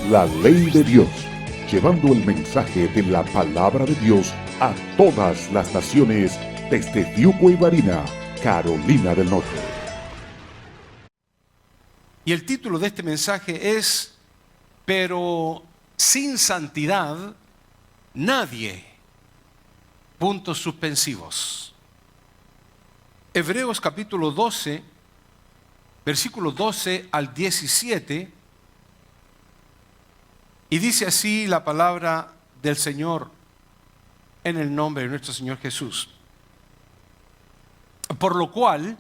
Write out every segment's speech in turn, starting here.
la ley de Dios, llevando el mensaje de la palabra de Dios a todas las naciones desde Diuco y Barina, Carolina del Norte. Y el título de este mensaje es: pero sin santidad nadie. Puntos suspensivos. Hebreos capítulo 12, versículos 12 al 17, y dice así la palabra del Señor en el nombre de nuestro Señor Jesús. Por lo cual,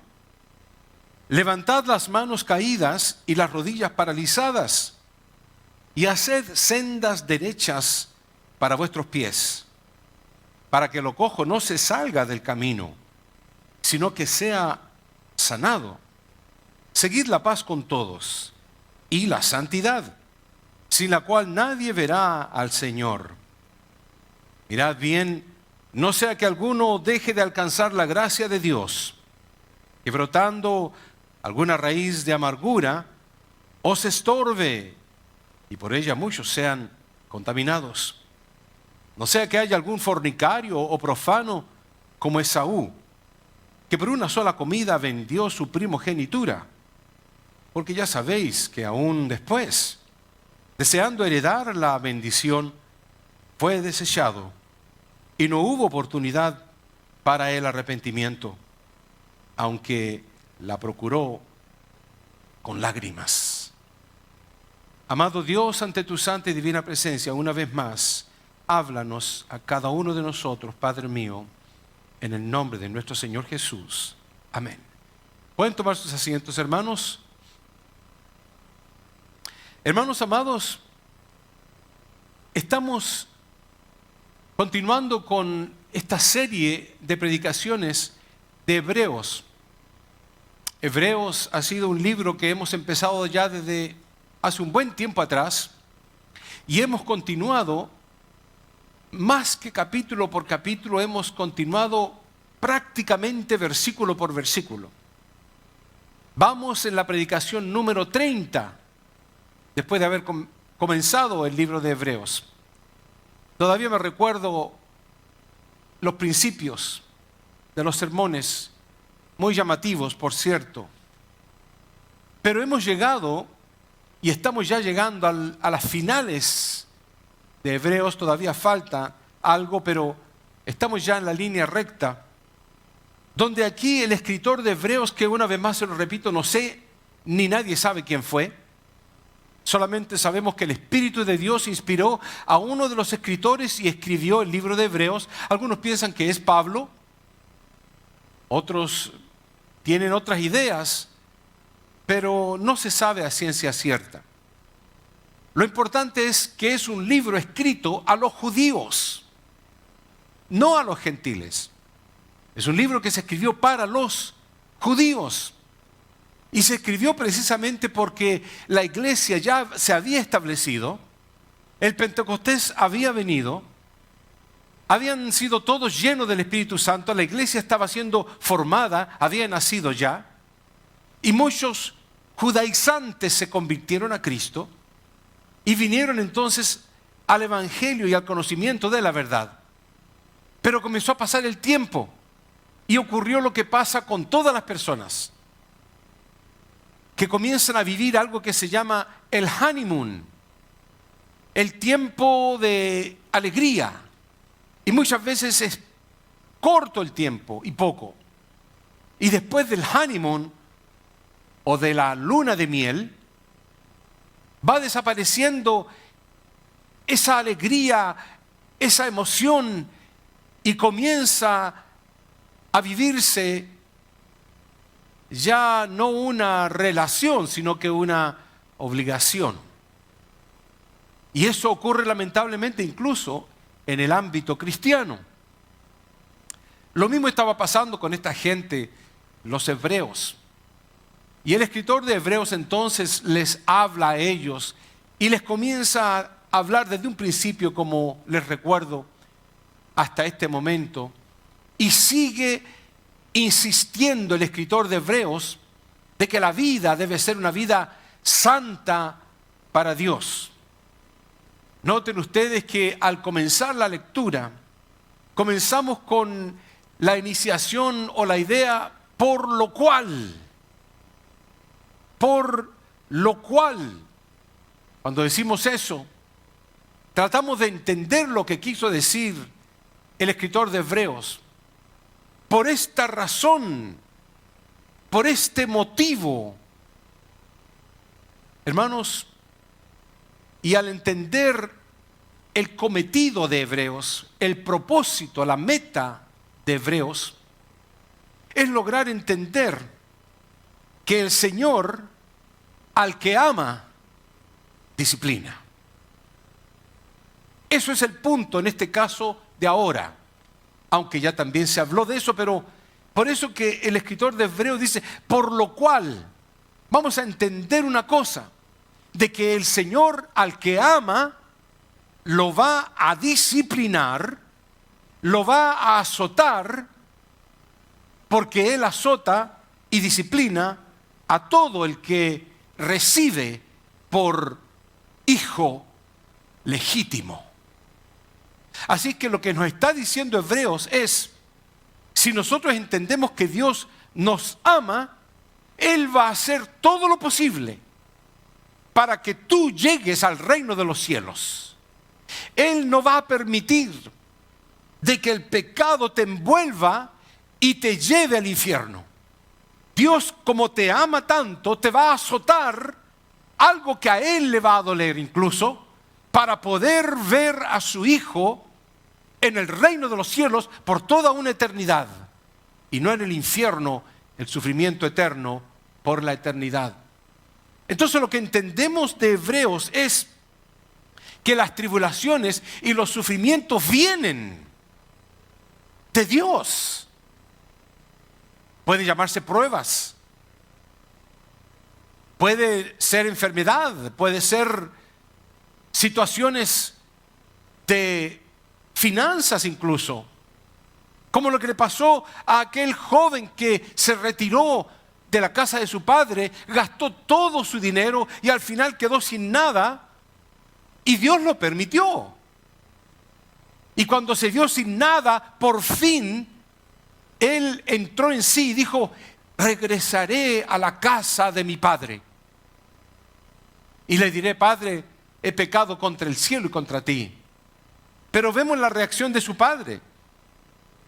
levantad las manos caídas y las rodillas paralizadas, y haced sendas derechas para vuestros pies, para que lo cojo no se salga del camino, sino que sea sanado. Seguid la paz con todos y la santidad, sin la cual nadie verá al Señor. Mirad bien, no sea que alguno deje de alcanzar la gracia de Dios, que brotando alguna raíz de amargura os estorbe, y por ella muchos sean contaminados. No sea que haya algún fornicario o profano como Esaú, que por una sola comida vendió su primogenitura, porque ya sabéis que aún después, deseando heredar la bendición, fue desechado, y no hubo oportunidad para el arrepentimiento, aunque la procuró con lágrimas. Amado Dios, ante tu santa y divina presencia, una vez más, háblanos a cada uno de nosotros, Padre mío, en el nombre de nuestro Señor Jesús. Amén. ¿Pueden tomar sus asientos, hermanos? Hermanos amados, estamos continuando con esta serie de predicaciones de Hebreos. Hebreos ha sido un libro que hemos empezado ya desde hace un buen tiempo atrás, y hemos continuado, más que capítulo por capítulo, hemos continuado prácticamente versículo por versículo. Vamos en la predicación número 30, después de haber comenzado el libro de Hebreos. Todavía me recuerdo los principios de los sermones, muy llamativos, por cierto. Pero hemos llegado, y estamos ya llegando a las finales de Hebreos. Todavía falta algo, pero estamos ya en la línea recta, donde aquí el escritor de Hebreos, que una vez más se lo repito, no sé, ni nadie sabe quién fue, solamente sabemos que el Espíritu de Dios inspiró a uno de los escritores y escribió el libro de Hebreos. Algunos piensan que es Pablo, otros tienen otras ideas, pero no se sabe a ciencia cierta. Lo importante es que es un libro escrito a los judíos, no a los gentiles. Es un libro que se escribió para los judíos. Y se escribió precisamente porque la iglesia ya se había establecido, el Pentecostés había venido, habían sido todos llenos del Espíritu Santo, la iglesia estaba siendo formada, había nacido ya, y muchos judaizantes se convirtieron a Cristo y vinieron entonces al Evangelio y al conocimiento de la verdad. Pero comenzó a pasar el tiempo y ocurrió lo que pasa con todas las personas, que comienzan a vivir algo que se llama el honeymoon, el tiempo de alegría. Y muchas veces es corto el tiempo y poco. Y después del honeymoon o de la luna de miel, va desapareciendo esa alegría, esa emoción, y comienza a vivirse ya no una relación, sino que una obligación. Y eso ocurre lamentablemente incluso en el ámbito cristiano. Lo mismo estaba pasando con esta gente, los hebreos. Y el escritor de Hebreos entonces les habla a ellos y les comienza a hablar desde un principio, como les recuerdo, hasta este momento. Y sigue insistiendo el escritor de Hebreos de que la vida debe ser una vida santa para Dios. Noten ustedes que al comenzar la lectura, comenzamos con la iniciación o la idea por lo cual. Por lo cual. Cuando decimos eso, tratamos de entender lo que quiso decir el escritor de Hebreos. Por esta razón, por este motivo. Hermanos, y al entender el cometido de Hebreos, el propósito, la meta de Hebreos, es lograr entender que el Señor, al que ama, disciplina. Eso es el punto en este caso de ahora, aunque ya también se habló de eso, pero por eso que el escritor de Hebreos dice, por lo cual vamos a entender una cosa, de que el Señor al que ama lo va a disciplinar, lo va a azotar, porque Él azota y disciplina a todo el que recibe por hijo legítimo. Así que lo que nos está diciendo Hebreos es, si nosotros entendemos que Dios nos ama, Él va a hacer todo lo posible para que tú llegues al reino de los cielos. Él no va a permitir de que el pecado te envuelva y te lleve al infierno. Dios, como te ama tanto, te va a azotar, algo que a Él le va a doler incluso, para poder ver a su Hijo en el reino de los cielos por toda una eternidad, y no en el infierno, el sufrimiento eterno por la eternidad. Entonces lo que entendemos de Hebreos es que las tribulaciones y los sufrimientos vienen de Dios. Pueden llamarse pruebas, puede ser enfermedad, puede ser situaciones de finanzas incluso, como lo que le pasó a aquel joven que se retiró de la casa de su padre, gastó todo su dinero y al final quedó sin nada, y Dios lo permitió. Y cuando se vio sin nada, por fin él entró en sí y dijo, regresaré a la casa de mi padre y le diré, Padre, he pecado contra el cielo y contra ti. Pero vemos la reacción de su padre,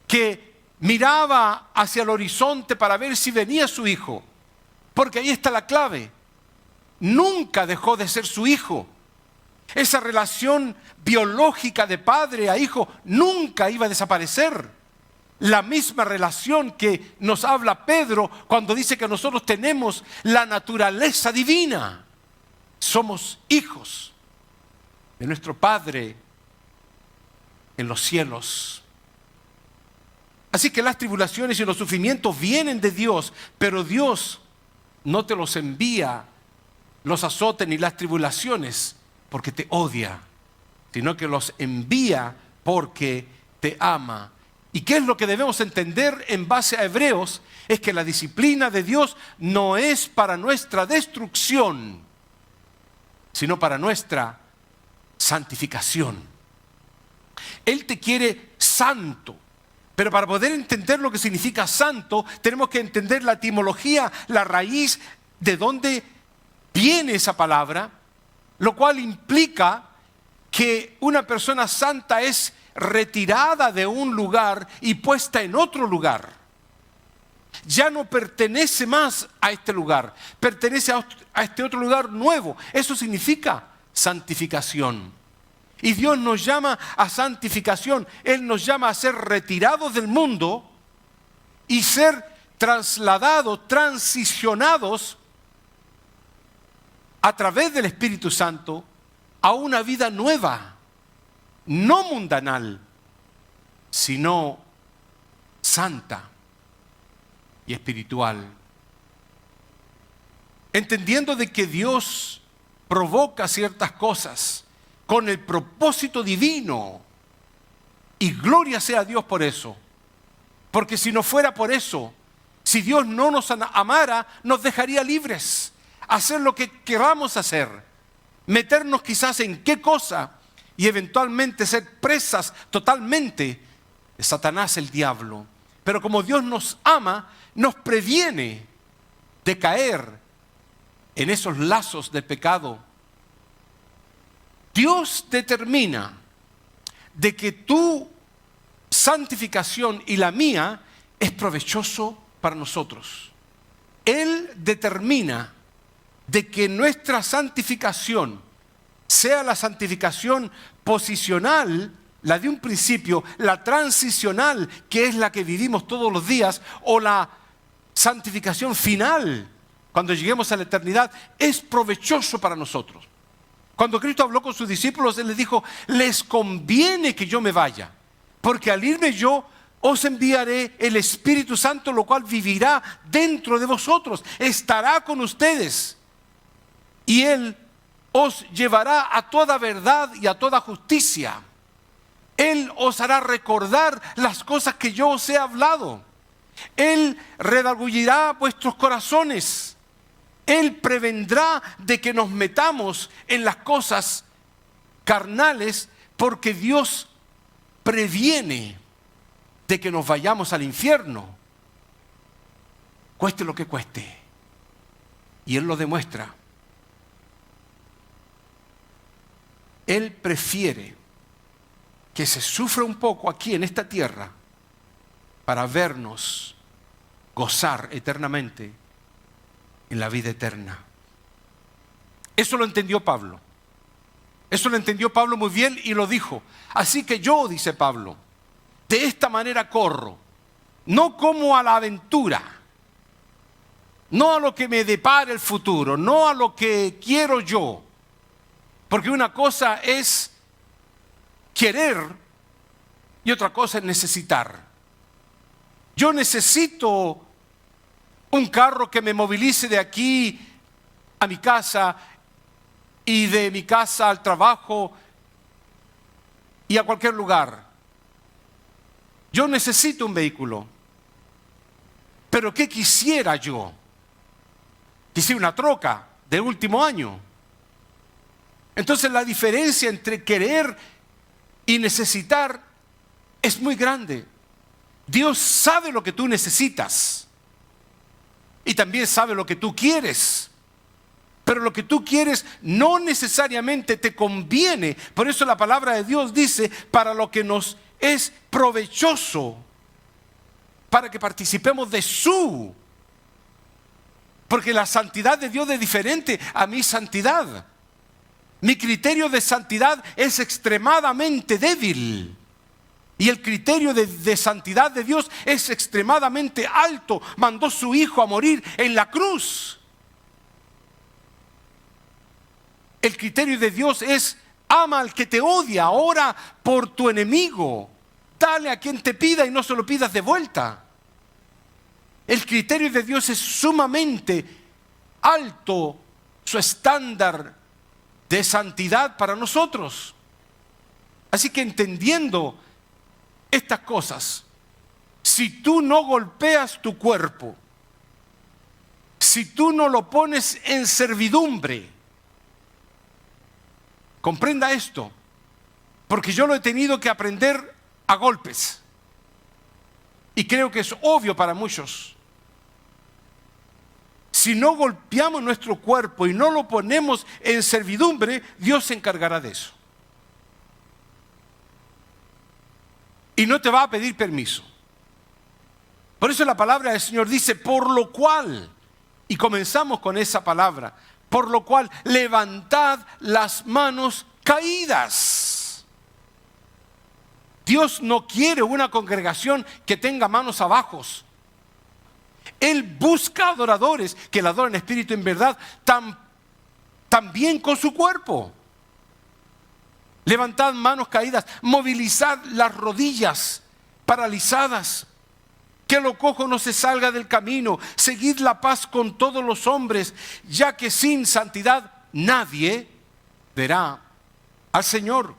que miraba hacia el horizonte para ver si venía su hijo, porque ahí está la clave. Nunca dejó de ser su hijo. Esa relación biológica de padre a hijo nunca iba a desaparecer. La misma relación que nos habla Pedro cuando dice que nosotros tenemos la naturaleza divina. Somos hijos de nuestro Padre en los cielos. Así que las tribulaciones y los sufrimientos vienen de Dios, pero Dios no te los envía, los azotes ni las tribulaciones porque te odia, sino que los envía porque te ama. ¿Y qué es lo que debemos entender en base a Hebreos? Es que la disciplina de Dios no es para nuestra destrucción, sino para nuestra santificación. Él te quiere santo, pero para poder entender lo que significa santo, tenemos que entender la etimología, la raíz de dónde viene esa palabra, lo cual implica que una persona santa es retirada de un lugar y puesta en otro lugar. Ya no pertenece más a este lugar, pertenece a este otro lugar nuevo. Eso significa santificación. Y Dios nos llama a santificación. Él nos llama a ser retirados del mundo y ser trasladados, transicionados a través del Espíritu Santo a una vida nueva, no mundanal, sino santa y espiritual. Entendiendo de que Dios provoca ciertas cosas con el propósito divino, y gloria sea a Dios por eso, porque si no fuera por eso, si Dios no nos amara, nos dejaría libres, hacer lo que queramos hacer, meternos quizás en qué cosa y eventualmente ser presas totalmente de Satanás, el diablo. Pero como Dios nos ama, nos previene de caer en esos lazos de pecado. Dios determina de que tu santificación y la mía es provechoso para nosotros. Él determina de que nuestra santificación sea la santificación posicional, la de un principio, la transicional, que es la que vivimos todos los días, o la santificación final, cuando lleguemos a la eternidad, es provechoso para nosotros. Cuando Cristo habló con sus discípulos, Él les dijo: les conviene que yo me vaya, porque al irme yo os enviaré el Espíritu Santo, lo cual vivirá dentro de vosotros, estará con ustedes, y Él os llevará a toda verdad y a toda justicia. Él os hará recordar las cosas que yo os he hablado. Él redargüirá vuestros corazones. Él prevendrá de que nos metamos en las cosas carnales, porque Dios previene de que nos vayamos al infierno, cueste lo que cueste. Y Él lo demuestra. Él prefiere que se sufra un poco aquí en esta tierra para vernos gozar eternamente en la vida eterna. Eso lo entendió Pablo. Eso lo entendió Pablo muy bien y lo dijo. Así que yo, dice Pablo, de esta manera corro, no como a la aventura, no a lo que me depara el futuro, no a lo que quiero yo. Porque una cosa es querer y otra cosa es necesitar. Yo necesito un carro que me movilice de aquí a mi casa y de mi casa al trabajo y a cualquier lugar. Yo necesito un vehículo. Pero ¿qué quisiera yo? Quisiera una troca de último año. Entonces la diferencia entre querer y necesitar es muy grande. Dios sabe lo que tú necesitas y también sabe lo que tú quieres. Pero lo que tú quieres no necesariamente te conviene. Por eso la palabra de Dios dice: para lo que nos es provechoso, para que participemos de su. Porque la santidad de Dios es diferente a mi santidad. Mi criterio de santidad es extremadamente débil. Y el criterio de santidad de Dios es extremadamente alto. Mandó su Hijo a morir en la cruz. El criterio de Dios es: ama al que te odia, ora por tu enemigo, dale a quien te pida y no se lo pidas de vuelta. El criterio de Dios es sumamente alto, su estándar de santidad para nosotros. Así que entendiendo estas cosas, si tú no golpeas tu cuerpo, si tú no lo pones en servidumbre, comprenda esto, porque yo lo he tenido que aprender a golpes. Y creo que es obvio para muchos. Si no golpeamos nuestro cuerpo y no lo ponemos en servidumbre, Dios se encargará de eso. Y no te va a pedir permiso. Por eso la palabra del Señor dice: por lo cual, y comenzamos con esa palabra, por lo cual levantad las manos caídas. Dios no quiere una congregación que tenga manos abajo. Él busca adoradores que le adoren en espíritu y en verdad, también con su cuerpo. Levantad manos caídas, movilizad las rodillas paralizadas, que lo cojo no se salga del camino, seguid la paz con todos los hombres, ya que sin santidad nadie verá al Señor.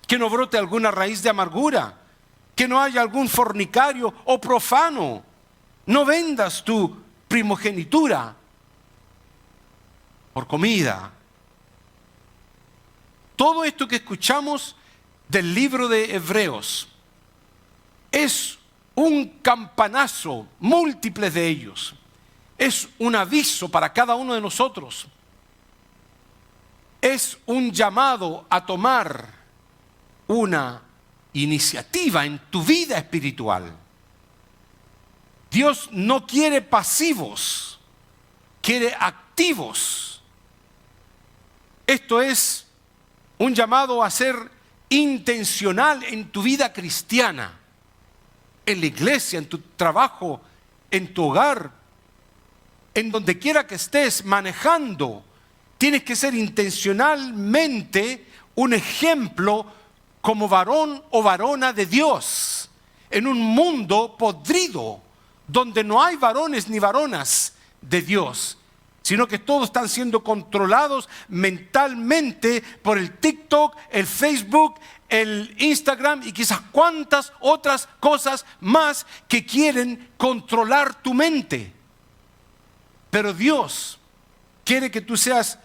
Que no brote alguna raíz de amargura, que no haya algún fornicario o profano. No vendas tu primogenitura por comida. todo esto que escuchamos del libro de Hebreos es un campanazo, múltiples de ellos. Es un aviso para cada uno de nosotros. Es un llamado a tomar una iniciativa en tu vida espiritual. Dios no quiere pasivos, quiere activos. Esto es un llamado a ser intencional en tu vida cristiana, en la iglesia, en tu trabajo, en tu hogar, en donde quiera que estés manejando. Tienes que ser intencionalmente un ejemplo como varón o varona de Dios en un mundo podrido donde no hay varones ni varonas de Dios, sino que todos están siendo controlados mentalmente por el TikTok, el Facebook, el Instagram y quizás cuantas otras cosas más que quieren controlar tu mente. Pero Dios quiere que tú seas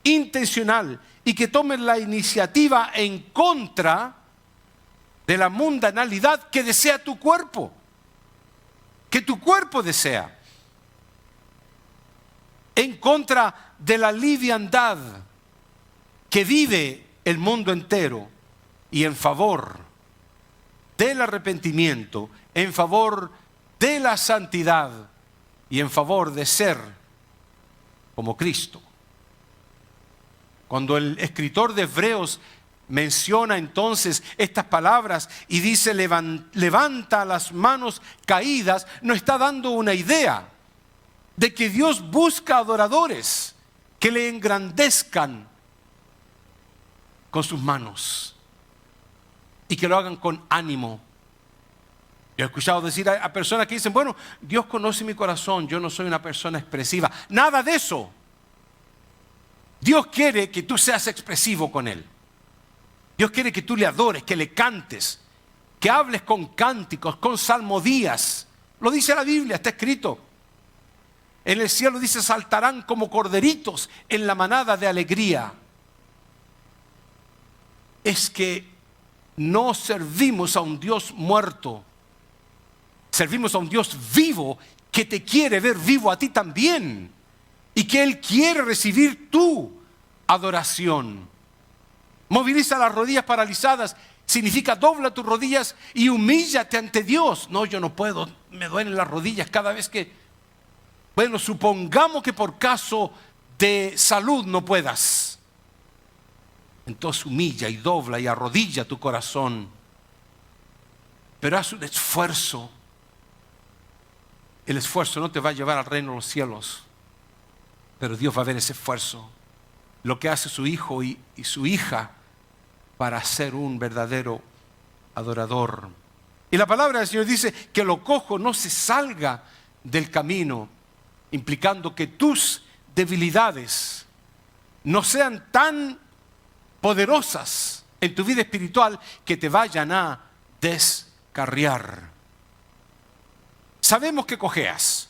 intencional y que tomes la iniciativa en contra de la mundanalidad que desea tu cuerpo, que tu cuerpo desea, en contra de la liviandad que vive el mundo entero y en favor del arrepentimiento, en favor de la santidad y en favor de ser como Cristo. Cuando el escritor de Hebreos menciona entonces estas palabras y dice levanta las manos caídas, no está dando una idea de que Dios busca adoradores que le engrandezcan con sus manos y que lo hagan con ánimo. Yo he escuchado decir a personas que dicen, bueno, Dios conoce mi corazón, yo no soy una persona expresiva. Nada de eso. Dios quiere que tú seas expresivo con Él. Dios quiere que tú le adores, que le cantes, que hables con cánticos, con salmodías. Lo dice la Biblia, está escrito. En el cielo dice, saltarán como corderitos en la manada de alegría. Es que no servimos a un Dios muerto. Servimos a un Dios vivo que te quiere ver vivo a ti también. Y que Él quiere recibir tu adoración. Moviliza las rodillas paralizadas. Significa dobla tus rodillas y humíllate ante Dios. No, yo no puedo, me duelen las rodillas cada vez que... Bueno, supongamos que por caso de salud no puedas. Entonces humilla y dobla y arrodilla tu corazón. Pero haz un esfuerzo. El esfuerzo no te va a llevar al reino de los cielos. Pero Dios va a ver ese esfuerzo. Lo que hace su hijo y su hija para ser un verdadero adorador. Y la palabra del Señor dice que lo cojo no se salga del camino, implicando que tus debilidades no sean tan poderosas en tu vida espiritual que te vayan a descarriar. Sabemos que cojeas.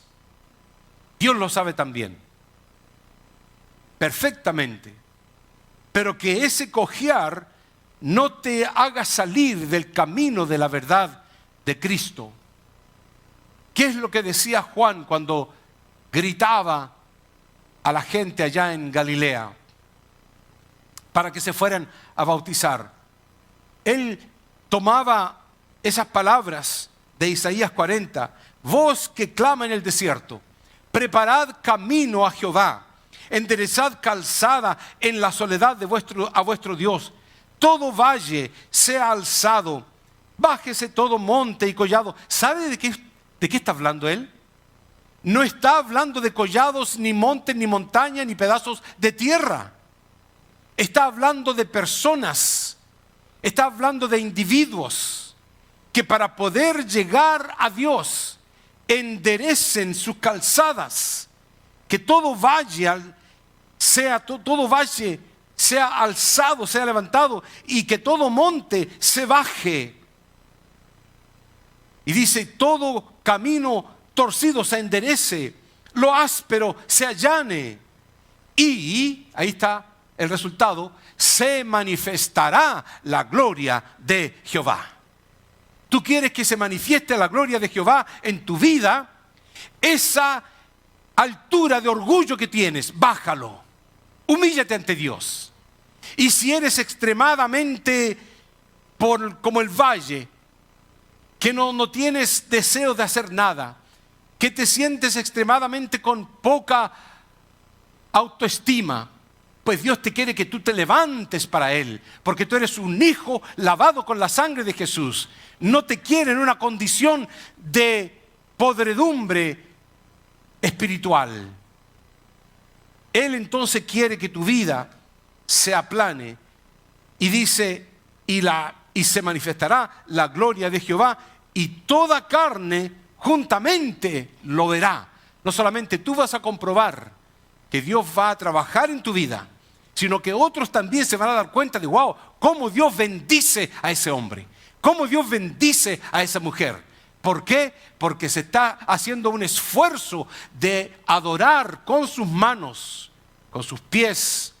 Dios lo sabe también. Perfectamente. Pero que ese cojear no te haga salir del camino de la verdad de Cristo. ¿Qué es lo que decía Juan cuando gritaba a la gente allá en Galilea para que se fueran a bautizar? Él tomaba esas palabras de Isaías 40, voz que clama en el desierto, preparad camino a Jehová, enderezad calzada en la soledad de a vuestro Dios. Todo valle sea alzado, bájese todo monte y collado. ¿Sabe de qué está hablando él? No está hablando de collados, ni montes, ni montañas, ni pedazos de tierra. Está hablando de personas, está hablando de individuos que para poder llegar a Dios enderecen sus calzadas, que todo valle sea alzado, sea levantado y que todo monte se baje. Y dice, todo camino torcido se enderece, lo áspero se allane. Y ahí está el resultado, se manifestará la gloria de Jehová. Tú quieres que se manifieste la gloria de Jehová en tu vida. Esa altura de orgullo que tienes, bájalo. Humíllate ante Dios. Y si eres extremadamente como el valle, que no tienes deseo de hacer nada, que te sientes extremadamente con poca autoestima, pues Dios te quiere que tú te levantes para Él, porque tú eres un hijo lavado con la sangre de Jesús. No te quiere en una condición de podredumbre espiritual. Él entonces quiere que tu vida se aplane y dice, y se manifestará la gloria de Jehová y toda carne juntamente lo verá. No solamente tú vas a comprobar que Dios va a trabajar en tu vida, sino que otros también se van a dar cuenta de, wow, cómo Dios bendice a ese hombre, cómo Dios bendice a esa mujer. ¿Por qué? Porque se está haciendo un esfuerzo de adorar con sus manos, con sus pies,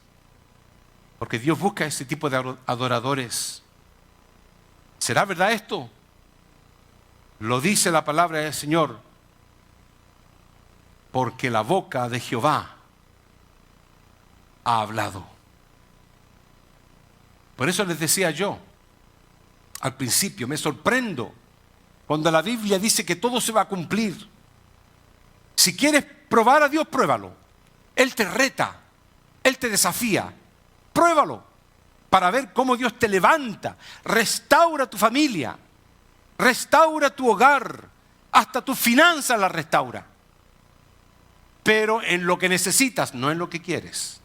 porque Dios busca ese tipo de adoradores. ¿Será verdad esto? Lo dice la palabra del Señor, porque la boca de Jehová ha hablado. Por eso les decía yo al principio, me sorprendo cuando la Biblia dice que todo se va a cumplir. Si quieres probar a Dios, pruébalo. Él te reta, Él te desafía. Pruébalo para ver cómo Dios te levanta, restaura tu familia, restaura tu hogar, hasta tus finanzas las restaura. Pero en lo que necesitas, no en lo que quieres.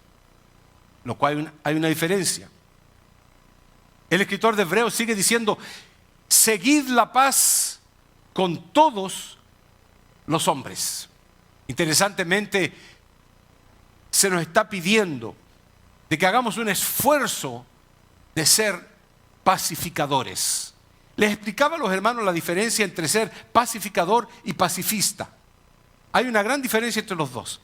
Lo cual hay una diferencia. El escritor de Hebreos sigue diciendo, seguid la paz con todos los hombres. Interesantemente, se nos está pidiendo de que hagamos un esfuerzo de ser pacificadores. Les explicaba a los hermanos la diferencia entre ser pacificador y pacifista. Hay una gran diferencia entre los dos.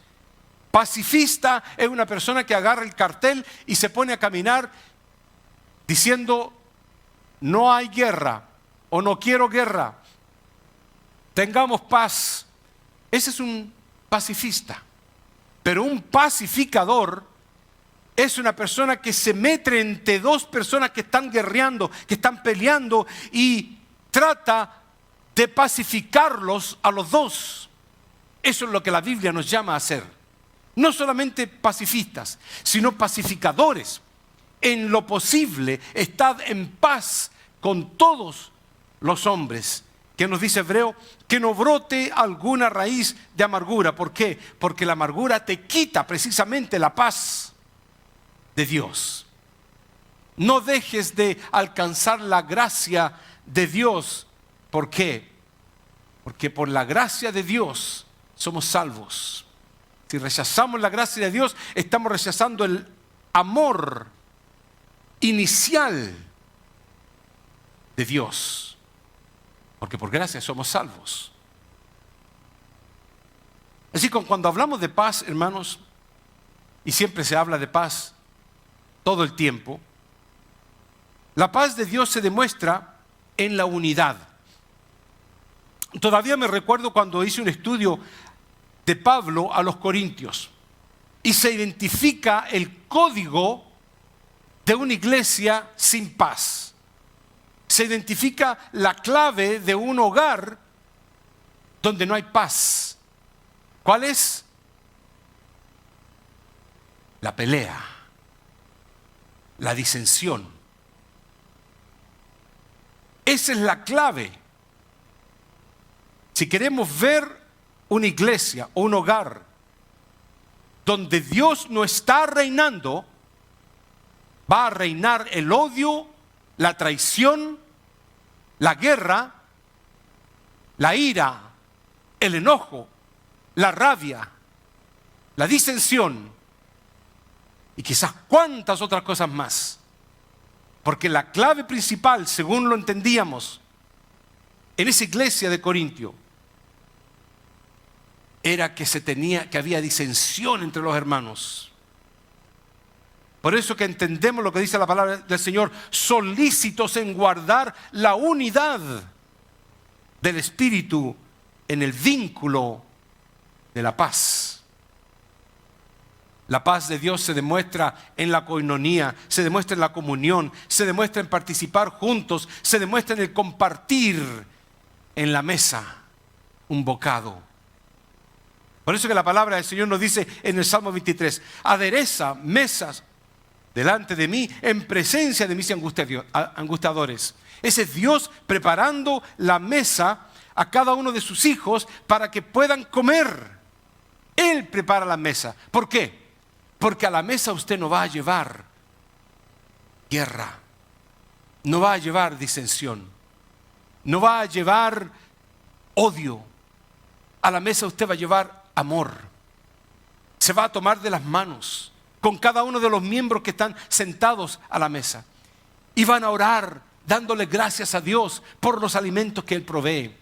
Pacifista es una persona que agarra el cartel y se pone a caminar diciendo, no hay guerra o no quiero guerra, tengamos paz. Ese es un pacifista. Pero un pacificador es una persona que se mete entre dos personas que están guerreando, que están peleando y trata de pacificarlos a los dos. Eso es lo que la Biblia nos llama a hacer. No solamente pacifistas, sino pacificadores. En lo posible, estad en paz con todos los hombres. ¿Qué nos dice Hebreo? Que no brote alguna raíz de amargura. ¿Por qué? Porque la amargura te quita precisamente la paz de Dios. No dejes de alcanzar la gracia de Dios. ¿Por qué? Porque por la gracia de Dios somos salvos. Si rechazamos la gracia de Dios, estamos rechazando el amor inicial de Dios. Porque por gracia somos salvos. Así que cuando hablamos de paz, hermanos, y siempre se habla de paz todo el tiempo, la paz de Dios se demuestra en la unidad. Todavía me recuerdo cuando hice un estudio de Pablo a los Corintios y se identifica el código de una iglesia sin paz. Se identifica la clave de un hogar donde no hay paz. ¿Cuál es? La pelea, la disensión. Esa es la clave. Si queremos ver una iglesia o un hogar donde Dios no está reinando, va a reinar el odio, la traición, la guerra, la ira, el enojo, la rabia, la disensión y quizás cuántas otras cosas más. Porque la clave principal, según lo entendíamos en esa iglesia de Corintio, era que había disensión entre los hermanos. Por eso que entendemos lo que dice la palabra del Señor, solícitos en guardar la unidad del Espíritu en el vínculo de la paz. La paz de Dios se demuestra en la coinonía, se demuestra en la comunión, se demuestra en participar juntos, se demuestra en el compartir en la mesa un bocado. Por eso que la palabra del Señor nos dice en el Salmo 23, adereza mesas delante de mí en presencia de mis angustiadores. Ese es Dios preparando la mesa a cada uno de sus hijos para que puedan comer. Él prepara la mesa. ¿Por qué? Porque a la mesa usted no va a llevar guerra, no va a llevar disensión, no va a llevar odio. A la mesa usted va a llevar amor. Se va a tomar de las manos con cada uno de los miembros que están sentados a la mesa. Y van a orar dándole gracias a Dios por los alimentos que Él provee.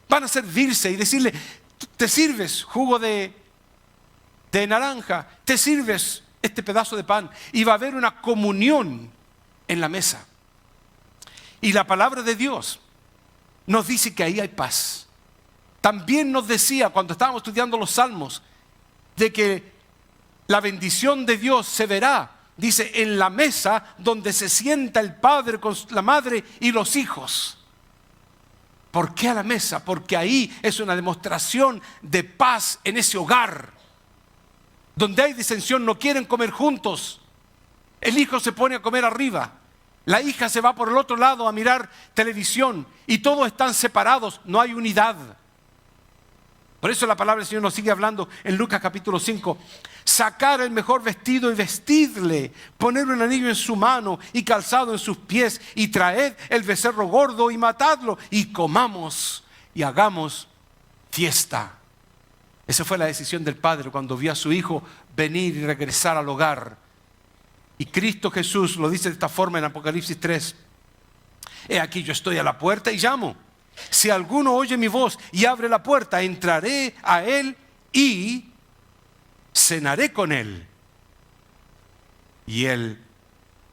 Van a servirse y decirle, te sirves jugo de naranja, te sirves este pedazo de pan. Y va a haber una comunión en la mesa. Y la palabra de Dios nos dice que ahí hay paz. También nos decía cuando estábamos estudiando los salmos de que la bendición de Dios se verá, dice, en la mesa donde se sienta el padre con la madre y los hijos. ¿Por qué a la mesa? Porque ahí es una demostración de paz en ese hogar. Donde hay disensión, no quieren comer juntos. El hijo se pone a comer arriba. La hija se va por el otro lado a mirar televisión. Y todos están separados, no hay unidad. Por eso la palabra del Señor nos sigue hablando en Lucas capítulo 5. Sacar el mejor vestido y vestirle, poner un anillo en su mano y calzado en sus pies, y traed el becerro gordo y matadlo, y comamos y hagamos fiesta. Esa fue la decisión del Padre cuando vio a su hijo venir y regresar al hogar. Y Cristo Jesús lo dice de esta forma en Apocalipsis 3. He aquí, yo estoy a la puerta y llamo. Si alguno oye mi voz y abre la puerta, entraré a él y cenaré con él y él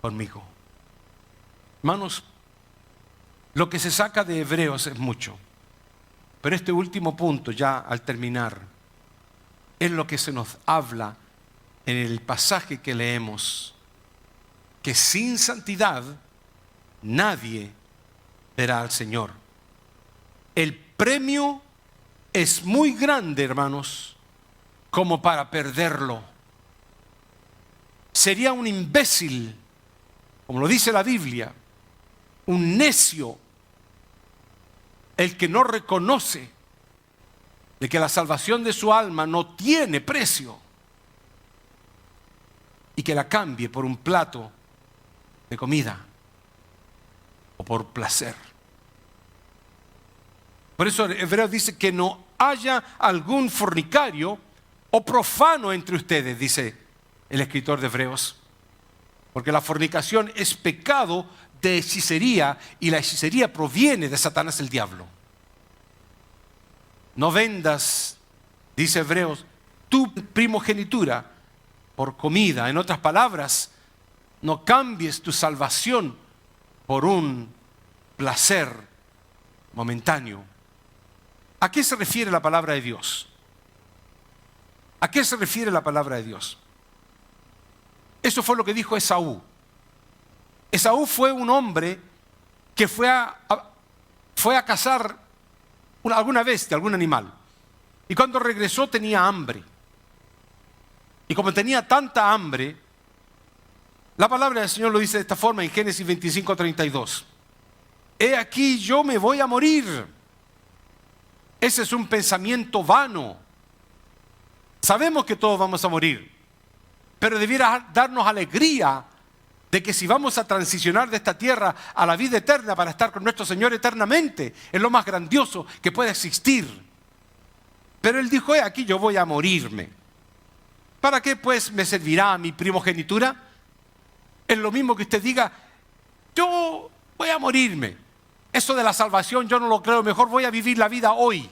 conmigo. Hermanos, lo que se saca de Hebreos es mucho, pero este último punto, ya al terminar, es lo que se nos habla en el pasaje que leemos, que sin santidad nadie verá al Señor. El premio es muy grande, hermanos, como para perderlo. Sería un imbécil, como lo dice la Biblia, un necio, el que no reconoce de que la salvación de su alma no tiene precio y que la cambie por un plato de comida o por placer. Por eso Hebreos dice que no haya algún fornicario o profano entre ustedes, dice el escritor de Hebreos, porque la fornicación es pecado de hechicería y la hechicería proviene de Satanás el diablo. No vendas, dice Hebreos, tu primogenitura por comida. En otras palabras, no cambies tu salvación por un placer momentáneo. ¿A qué se refiere la palabra de Dios? ¿A qué se refiere la palabra de Dios? Eso fue lo que dijo Esaú. Esaú fue un hombre que fue a cazar alguna bestia, algún animal. Y cuando regresó tenía hambre. Y como tenía tanta hambre, la palabra del Señor lo dice de esta forma en Génesis 25:32. He aquí, yo me voy a morir. Ese es un pensamiento vano. Sabemos que todos vamos a morir, pero debiera darnos alegría de que si vamos a transicionar de esta tierra a la vida eterna para estar con nuestro Señor eternamente, es lo más grandioso que puede existir. Pero él dijo, aquí yo voy a morirme. ¿Para qué pues me servirá mi primogenitura? Es lo mismo que usted diga, yo voy a morirme. Eso de la salvación yo no lo creo, mejor voy a vivir la vida hoy.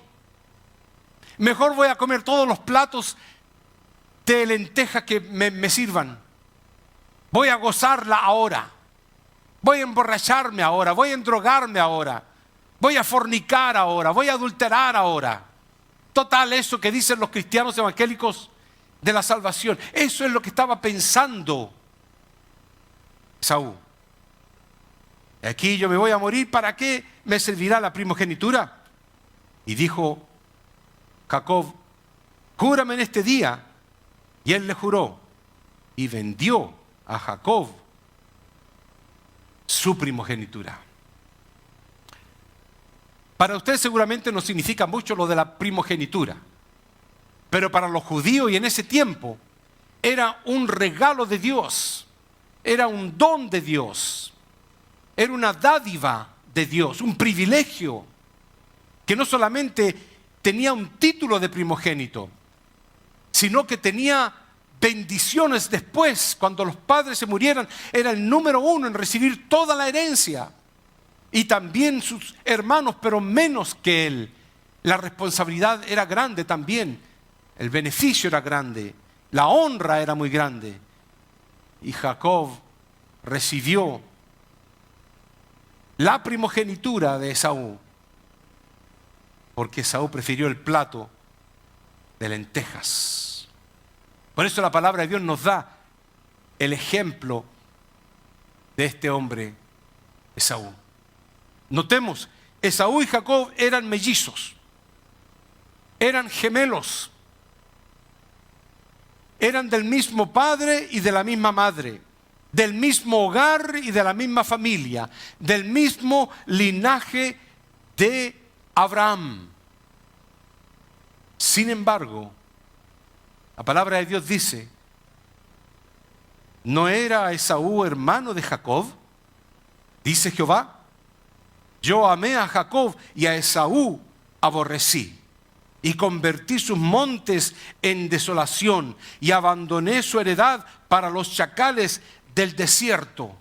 Mejor voy a comer todos los platos de lentejas que me sirvan. Voy a gozarla ahora. Voy a emborracharme ahora. Voy a endrogarme ahora. Voy a fornicar ahora. Voy a adulterar ahora. Total, eso que dicen los cristianos evangélicos de la salvación. Eso es lo que estaba pensando Esaú. Aquí yo me voy a morir, ¿para qué me servirá la primogenitura? Y dijo Jacob, júrame en este día. Y él le juró y vendió a Jacob su primogenitura. Para usted seguramente no significa mucho lo de la primogenitura, pero para los judíos y en ese tiempo era un regalo de Dios, era un don de Dios, era una dádiva de Dios, un privilegio que no solamente tenía un título de primogénito, sino que tenía bendiciones después. Cuando los padres se murieran, era el número uno en recibir toda la herencia. Y también sus hermanos, pero menos que él. La responsabilidad era grande también. El beneficio era grande. La honra era muy grande. Y Jacob recibió la primogenitura de Esaú, porque Esaú prefirió el plato de lentejas. Por eso la palabra de Dios nos da el ejemplo de este hombre, Esaú. Notemos, Esaú y Jacob eran mellizos, eran gemelos, eran del mismo padre y de la misma madre, del mismo hogar y de la misma familia, del mismo linaje de Abraham. Sin embargo, la palabra de Dios dice, ¿no era Esaú hermano de Jacob? Dice Jehová, yo amé a Jacob y a Esaú aborrecí, y convertí sus montes en desolación, y abandoné su heredad para los chacales del desierto.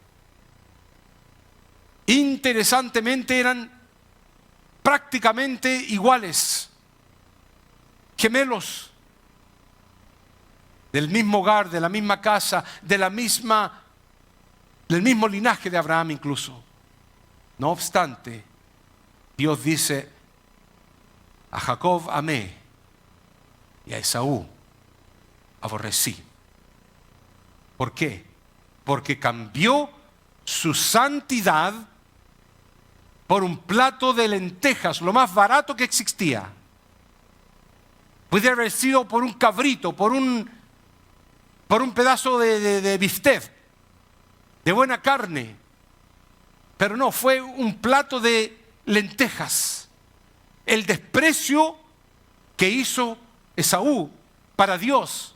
Interesantemente eran prácticamente iguales, gemelos, del mismo hogar, de la misma casa, del mismo linaje de Abraham incluso. No obstante, Dios dice, a Jacob amé y a Esaú aborrecí. ¿Por qué? Porque cambió su santidad por un plato de lentejas, lo más barato que existía. Puede haber sido por un cabrito, por un pedazo de bistec, de buena carne. Pero no, fue un plato de lentejas. El desprecio que hizo Esaú para Dios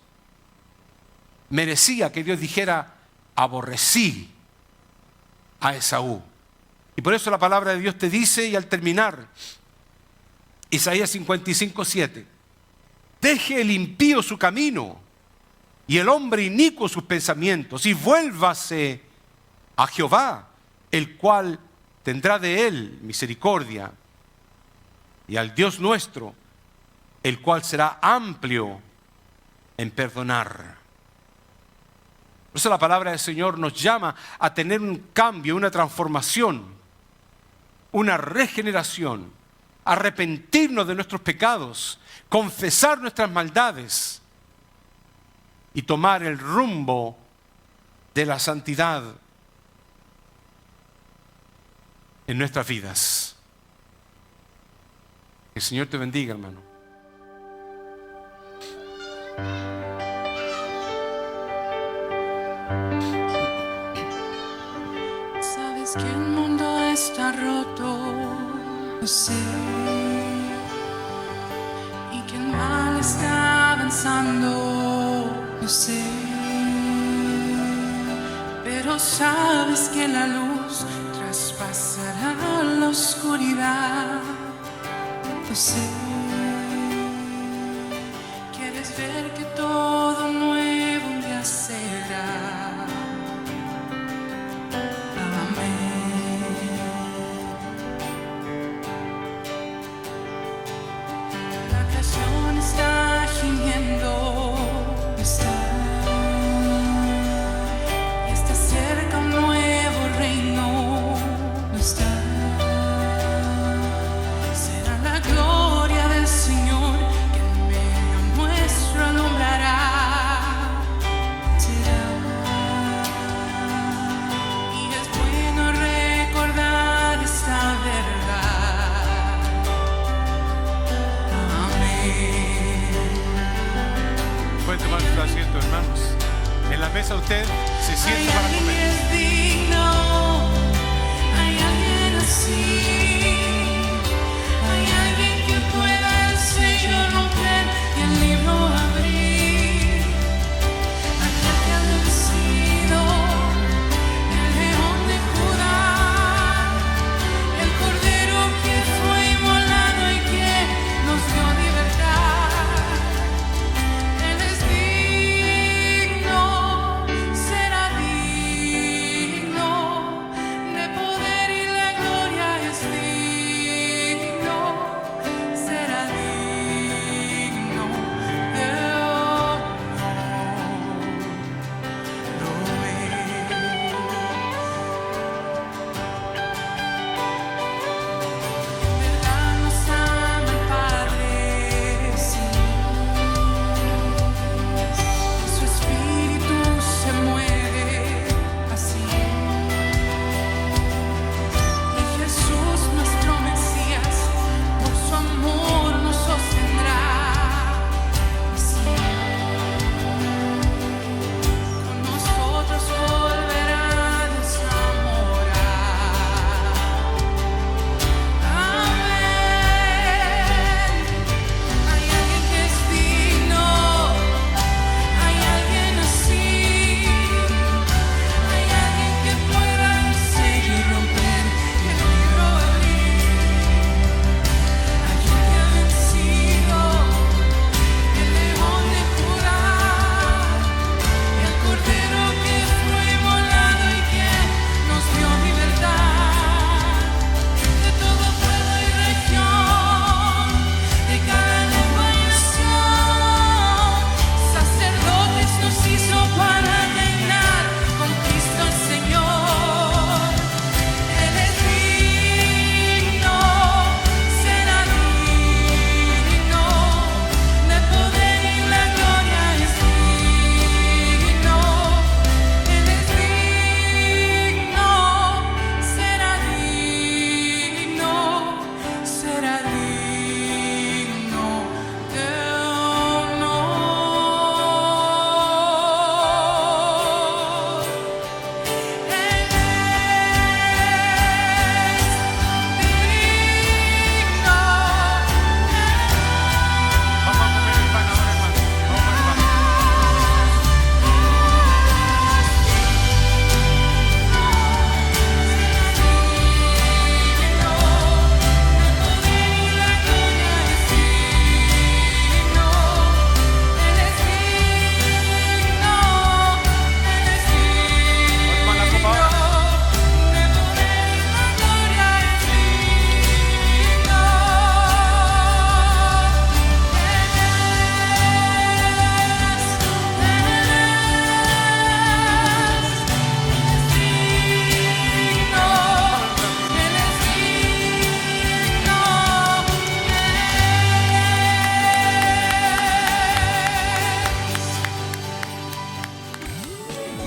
merecía que Dios dijera, aborrecí a Esaú. Y por eso la palabra de Dios te dice, y al terminar, Isaías 55:7, deje el impío su camino y el hombre inicuo sus pensamientos, y vuélvase a Jehová, el cual tendrá de él misericordia, y al Dios nuestro, el cual será amplio en perdonar. Por eso la palabra del Señor nos llama a tener un cambio, una transformación, una regeneración, arrepentirnos de nuestros pecados, confesar nuestras maldades y tomar el rumbo de la santidad en nuestras vidas. Que el Señor te bendiga, hermano. Sabes que el mundo está roto, lo sé, y que el mal está avanzando, lo sé, pero sabes que la luz traspasará la oscuridad, lo sé. Quieres ver que todo nuevo un día será. La creación está gimiendo, está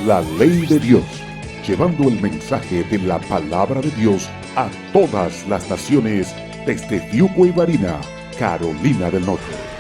la ley de Dios, llevando el mensaje de la palabra de Dios a todas las naciones desde Fiuco y Varina, Carolina del Norte.